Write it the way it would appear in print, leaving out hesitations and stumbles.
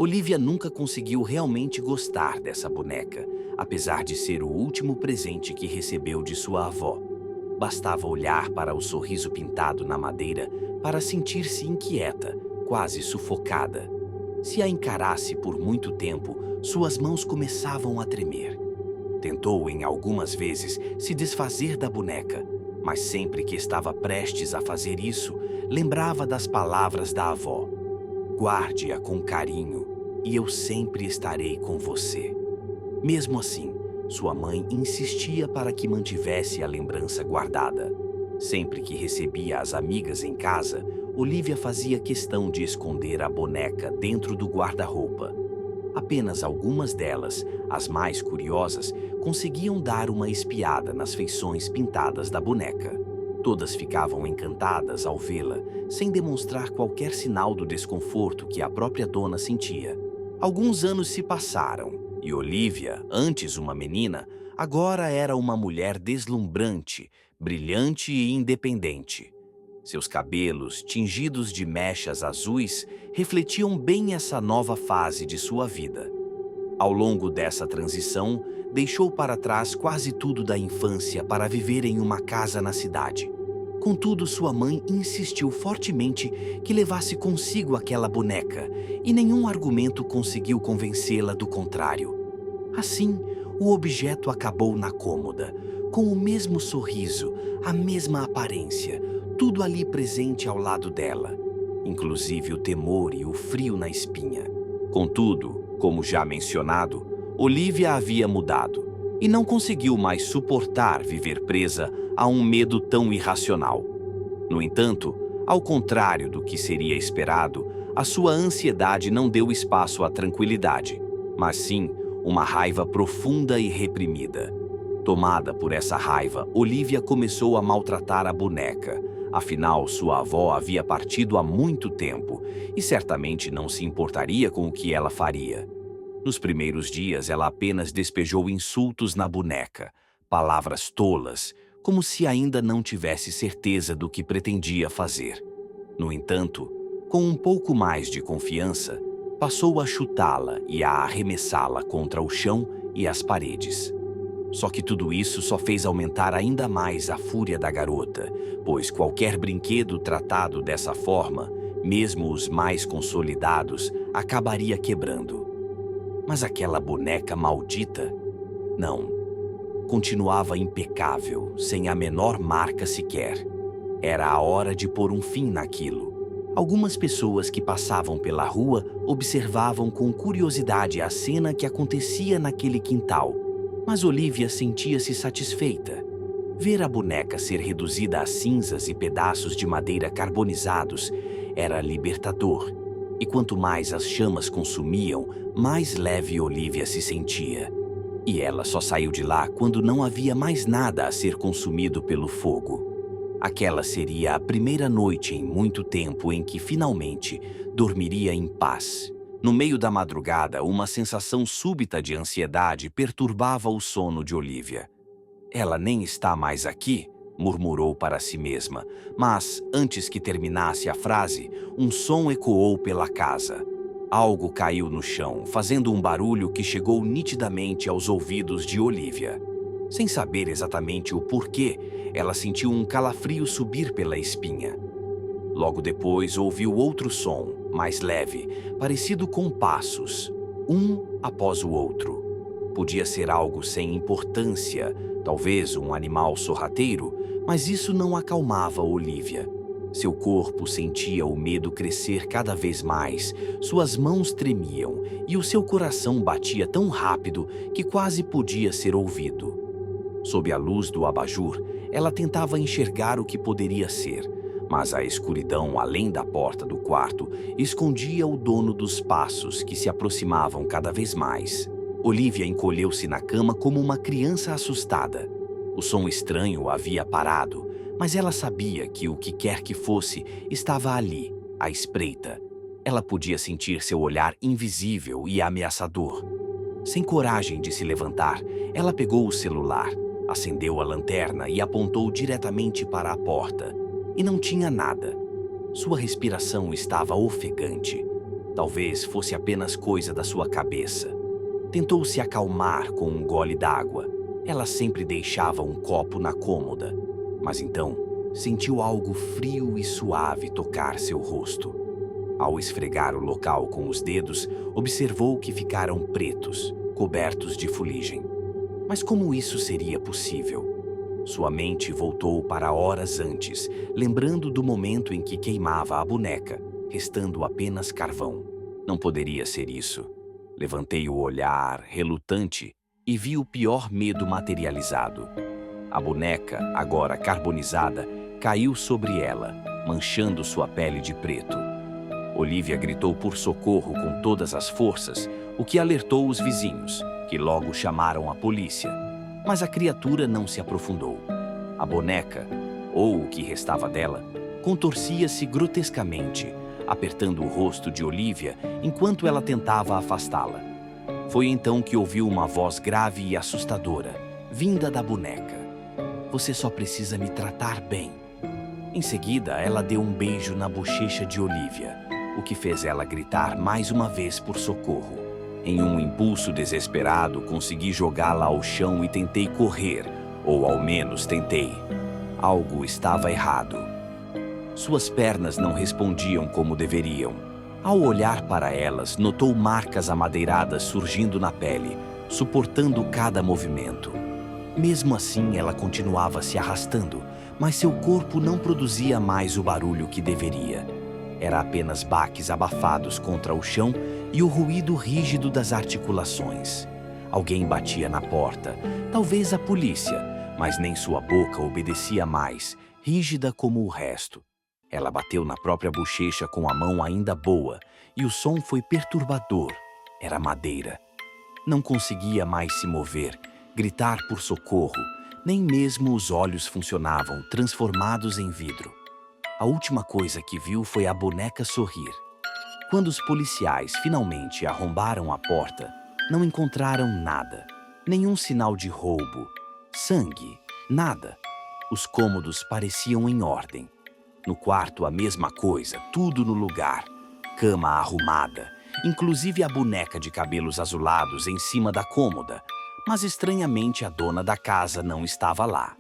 Olivia nunca conseguiu realmente gostar dessa boneca, apesar de ser o último presente que recebeu de sua avó. Bastava olhar para o sorriso pintado na madeira para sentir-se inquieta, quase sufocada. Se a encarasse por muito tempo, suas mãos começavam a tremer. Tentou em algumas vezes se desfazer da boneca, mas sempre que estava prestes a fazer isso, lembrava das palavras da avó. Guarde-a com carinho e eu sempre estarei com você. Mesmo assim, sua mãe insistia para que mantivesse a lembrança guardada. Sempre que recebia as amigas em casa, Olivia fazia questão de esconder a boneca dentro do guarda-roupa. Apenas algumas delas, as mais curiosas, conseguiam dar uma espiada nas feições pintadas da boneca. Todas ficavam encantadas ao vê-la, sem demonstrar qualquer sinal do desconforto que a própria dona sentia. Alguns anos se passaram, e Olivia, antes uma menina, agora era uma mulher deslumbrante, brilhante e independente. Seus cabelos, tingidos de mechas azuis, refletiam bem essa nova fase de sua vida. Ao longo dessa transição, deixou para trás quase tudo da infância para viver em uma casa na cidade. Contudo, sua mãe insistiu fortemente que levasse consigo aquela boneca, e nenhum argumento conseguiu convencê-la do contrário. Assim, o objeto acabou na cômoda, com o mesmo sorriso, a mesma aparência, tudo ali presente ao lado dela, inclusive o temor e o frio na espinha. Contudo, como já mencionado, Olivia havia mudado e não conseguiu mais suportar viver presa a um medo tão irracional. No entanto, ao contrário do que seria esperado, a sua ansiedade não deu espaço à tranquilidade, mas sim uma raiva profunda e reprimida. Tomada por essa raiva, Olivia começou a maltratar a boneca. Afinal, sua avó havia partido há muito tempo e certamente não se importaria com o que ela faria. Nos primeiros dias, ela apenas despejou insultos na boneca, palavras tolas, como se ainda não tivesse certeza do que pretendia fazer. No entanto, com um pouco mais de confiança, passou a chutá-la e a arremessá-la contra o chão e as paredes. Só que tudo isso só fez aumentar ainda mais a fúria da garota, pois qualquer brinquedo tratado dessa forma, mesmo os mais consolidados, acabaria quebrando. Mas aquela boneca maldita? Não. Continuava impecável, sem a menor marca sequer. Era a hora de pôr um fim naquilo. Algumas pessoas que passavam pela rua observavam com curiosidade a cena que acontecia naquele quintal. Mas Olivia sentia-se satisfeita. Ver a boneca ser reduzida a cinzas e pedaços de madeira carbonizados era libertador. E quanto mais as chamas consumiam, mais leve Olivia se sentia. E ela só saiu de lá quando não havia mais nada a ser consumido pelo fogo. Aquela seria a primeira noite em muito tempo em que finalmente dormiria em paz. No meio da madrugada, uma sensação súbita de ansiedade perturbava o sono de Olivia. Ela nem está mais aqui, murmurou para si mesma, mas, antes que terminasse a frase, um som ecoou pela casa. Algo caiu no chão, fazendo um barulho que chegou nitidamente aos ouvidos de Olivia. Sem saber exatamente o porquê, ela sentiu um calafrio subir pela espinha. Logo depois, ouviu outro som, mais leve, parecido com passos, um após o outro. Podia ser algo sem importância, talvez um animal sorrateiro, mas isso não acalmava Olivia. Seu corpo sentia o medo crescer cada vez mais, suas mãos tremiam e o seu coração batia tão rápido que quase podia ser ouvido. Sob a luz do abajur, ela tentava enxergar o que poderia ser, mas a escuridão além da porta do quarto escondia o dono dos passos que se aproximavam cada vez mais. Olivia encolheu-se na cama como uma criança assustada. O som estranho havia parado, mas ela sabia que o que quer que fosse estava ali, à espreita. Ela podia sentir seu olhar invisível e ameaçador. Sem coragem de se levantar, ela pegou o celular, acendeu a lanterna e apontou diretamente para a porta. E não tinha nada. Sua respiração estava ofegante. Talvez fosse apenas coisa da sua cabeça. Tentou se acalmar com um gole d'água. Ela sempre deixava um copo na cômoda. Mas então, sentiu algo frio e suave tocar seu rosto. Ao esfregar o local com os dedos, observou que ficaram pretos, cobertos de fuligem. Mas como isso seria possível? Sua mente voltou para horas antes, lembrando do momento em que queimava a boneca, restando apenas carvão. Não poderia ser isso. Levantei o olhar, relutante, e vi o pior medo materializado. A boneca, agora carbonizada, caiu sobre ela, manchando sua pele de preto. Olivia gritou por socorro com todas as forças, o que alertou os vizinhos, que logo chamaram a polícia. Mas a criatura não se aprofundou. A boneca, ou o que restava dela, contorcia-se grotescamente, apertando o rosto de Olivia enquanto ela tentava afastá-la. Foi então que ouviu uma voz grave e assustadora, vinda da boneca. "Você só precisa me tratar bem." Em seguida, ela deu um beijo na bochecha de Olivia, o que fez ela gritar mais uma vez por socorro. Em um impulso desesperado, consegui jogá-la ao chão e tentei correr, ou ao menos tentei. Algo estava errado. Suas pernas não respondiam como deveriam. Ao olhar para elas, notou marcas amadeiradas surgindo na pele, suportando cada movimento. Mesmo assim, ela continuava se arrastando, mas seu corpo não produzia mais o barulho que deveria. Era apenas baques abafados contra o chão e o ruído rígido das articulações. Alguém batia na porta, talvez a polícia, mas nem sua boca obedecia mais, rígida como o resto. Ela bateu na própria bochecha com a mão ainda boa, e o som foi perturbador. Era madeira. Não conseguia mais se mover, gritar por socorro, nem mesmo os olhos funcionavam, transformados em vidro. A última coisa que viu foi a boneca sorrir. Quando os policiais finalmente arrombaram a porta, não encontraram nada. Nenhum sinal de roubo, sangue, nada. Os cômodos pareciam em ordem. No quarto, a mesma coisa, tudo no lugar. Cama arrumada, inclusive a boneca de cabelos azulados em cima da cômoda. Mas estranhamente a dona da casa não estava lá.